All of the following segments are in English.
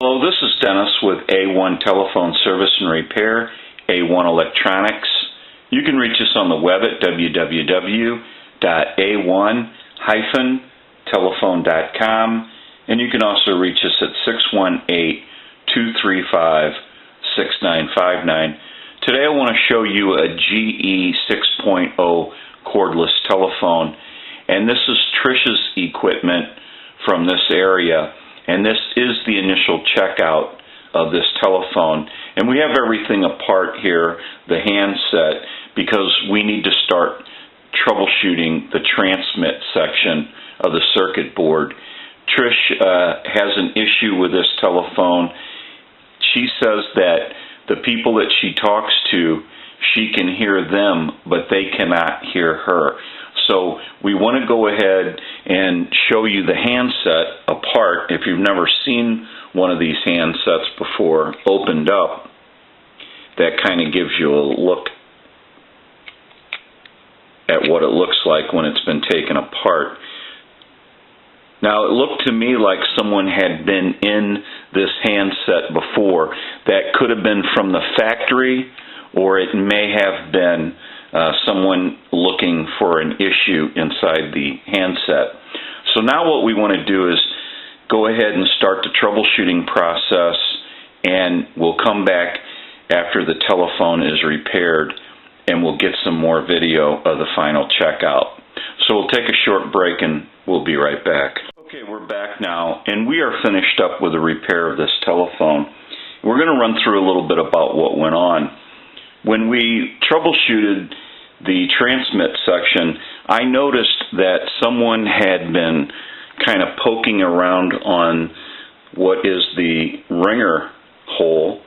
Hello, this is Dennis with A1 Telephone Service and Repair, A1 Electronics. You can reach us on the web at www.a1-telephone.com, and you can also reach us at 618-235-6959. Today I want to show you a GE 6.0 cordless telephone, and this is Trish's equipment from this area. And this is the initial checkout of this telephone. And we have everything apart here, the handset, because we need to start troubleshooting the transmit section of the circuit board. Trish has an issue with this telephone. She says that the people that she talks to, she can hear them, but they cannot hear her. So we want to go ahead and show you the handset apart. If you've never seen one of these handsets before opened up, that kind of gives you a look at what it looks like when it's been taken apart. Now, it looked to me like someone had been in this handset before. That could have been from the factory, or it may have been someone looking for an issue inside the handset. So now what we want to do is go ahead and start the troubleshooting process, and we'll come back after the telephone is repaired and we'll get some more video of the final checkout. So we'll take a short break and we'll be right back. Okay, we're back now, and we are finished up with the repair of this telephone. We're going to run through a little bit about what went on. When we troubleshooted the transmit section, I noticed that someone had been kind of poking around on what is the ringer hole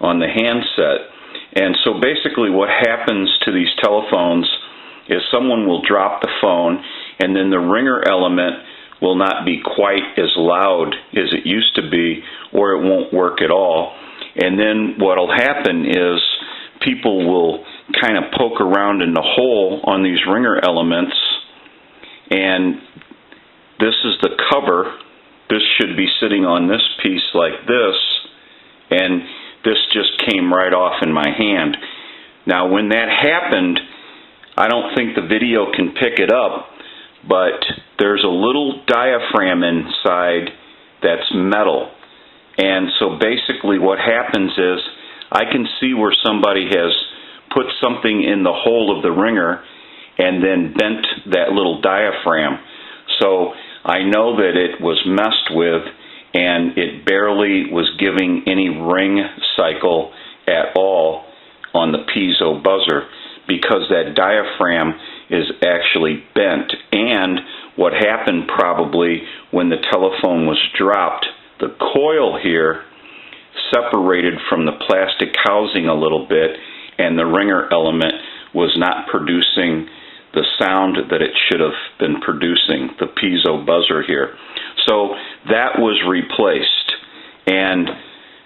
on the handset. And so basically what happens to these telephones is someone will drop the phone, and then the ringer element will not be quite as loud as it used to be, or it won't work at all. And then what will happen is people will kind of poke around in the hole on these ringer elements, and this is the cover. This should be sitting on this piece like this, and this just came right off in my hand. Now when that happened, I don't think the video can pick it up, but there's a little diaphragm inside that's metal. And so basically what happens is I can see where somebody has put something in the hole of the ringer and then bent that little diaphragm. So I know that it was messed with, and it barely was giving any ring cycle at all on the piezo buzzer, because that diaphragm is actually bent. And what happened probably when the telephone was dropped, the coil here separated from the plastic housing a little bit, and the ringer element was not producing the sound that it should have been producing, the piezo buzzer here. So that was replaced, and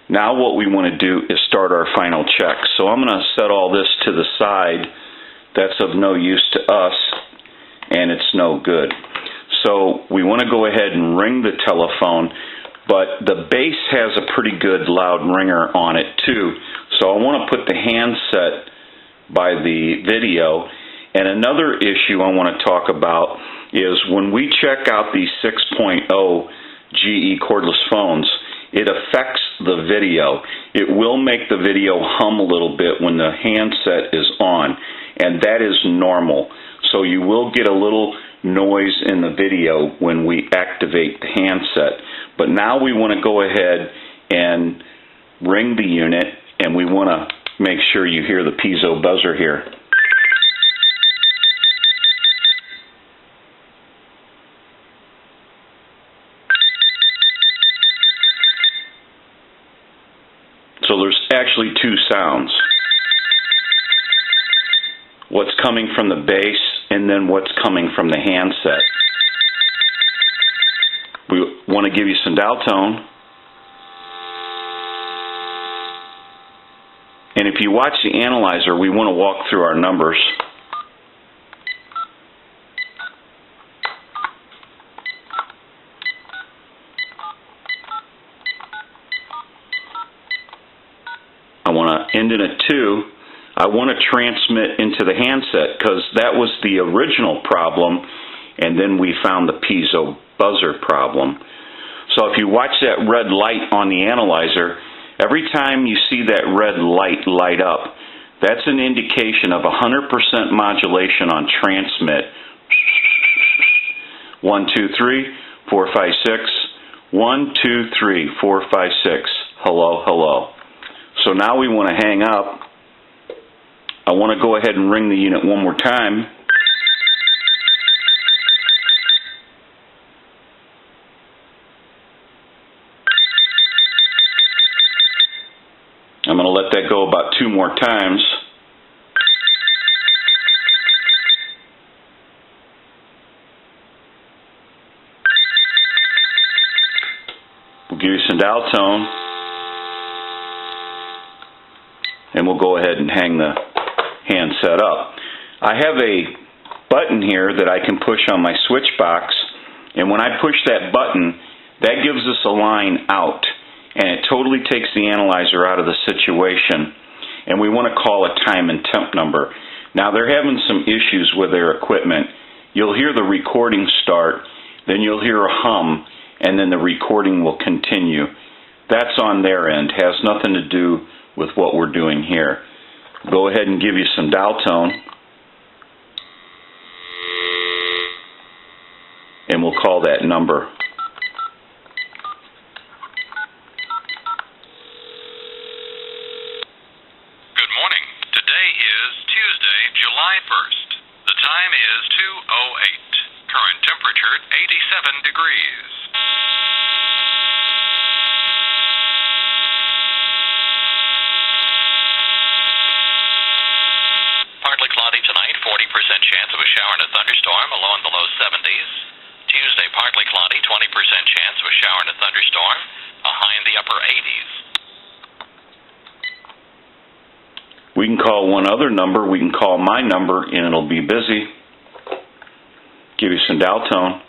now what we want to do is start our final check. So I'm going to set all this to the side. That's of no use to us, and it's no good. So we want to go ahead and ring the telephone, but the base has a pretty good loud ringer on it too. So I want to put the handset by the video. And another issue I want to talk about is when we check out these 6.0 GE cordless phones, it affects the video. It will make the video hum a little bit when the handset is on, and that is normal. So you will get a little noise in the video when we activate the handset. But now we want to go ahead and ring the unit, and we want to make sure you hear the piezo buzzer here. So there's actually two sounds. What's coming from the base, and then what's coming from the handset. We want to give you some dial tone. And if you watch the analyzer, we want to walk through our numbers. ending at 2, I want to transmit into the handset because that was the original problem, and then we found the piezo buzzer problem. So if you watch that red light on the analyzer, every time you see that red light light up, that's an indication of 100% modulation on transmit. 1, 2, 3, 4, 5, 6. 1, 2, 3, 4, 5, 6. Hello, hello. So now we want to hang up. I want to go ahead and ring the unit one more time. I'm going to let that go about 2 more times. We'll give you some dial tone, and we'll go ahead and hang the handset up. I have a button here that I can push on my switch box, and when I push that button, that gives us a line out, and it totally takes the analyzer out of the situation, and we want to call a time and temp number. Now they're having some issues with their equipment. You'll hear the recording start, then you'll hear a hum, and then the recording will continue. That's on their end, has nothing to do with what we're doing here. Go ahead and give you some dial tone, and we'll call that number. Good morning. Today is Tuesday, July 1st. The time is 2:08. Current temperature 87 degrees. Partly cloudy tonight, 40% chance of a shower and a thunderstorm, a low in the low 70s. Tuesday, partly cloudy, 20% chance of a shower and a thunderstorm, a high in the upper 80s. We can call one other number. We can call my number, and it'll be busy. Give you some dial tone.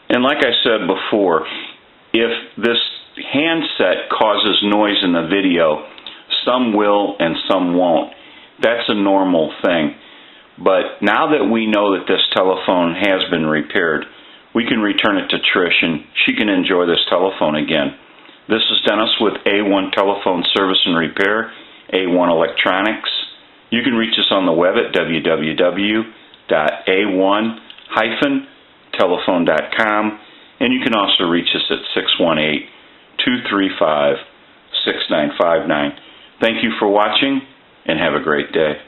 And like I said before, if this handset causes noise in the video, some will and some won't. That's a normal thing. But now that we know that this telephone has been repaired, we can return it to Trish and she can enjoy this telephone again. This is Dennis with A1 Telephone Service and Repair, A1 Electronics. You can reach us on the web at www.a1-telephone.com, and you can also reach us at 618-235-6959. Thank you for watching, and have a great day.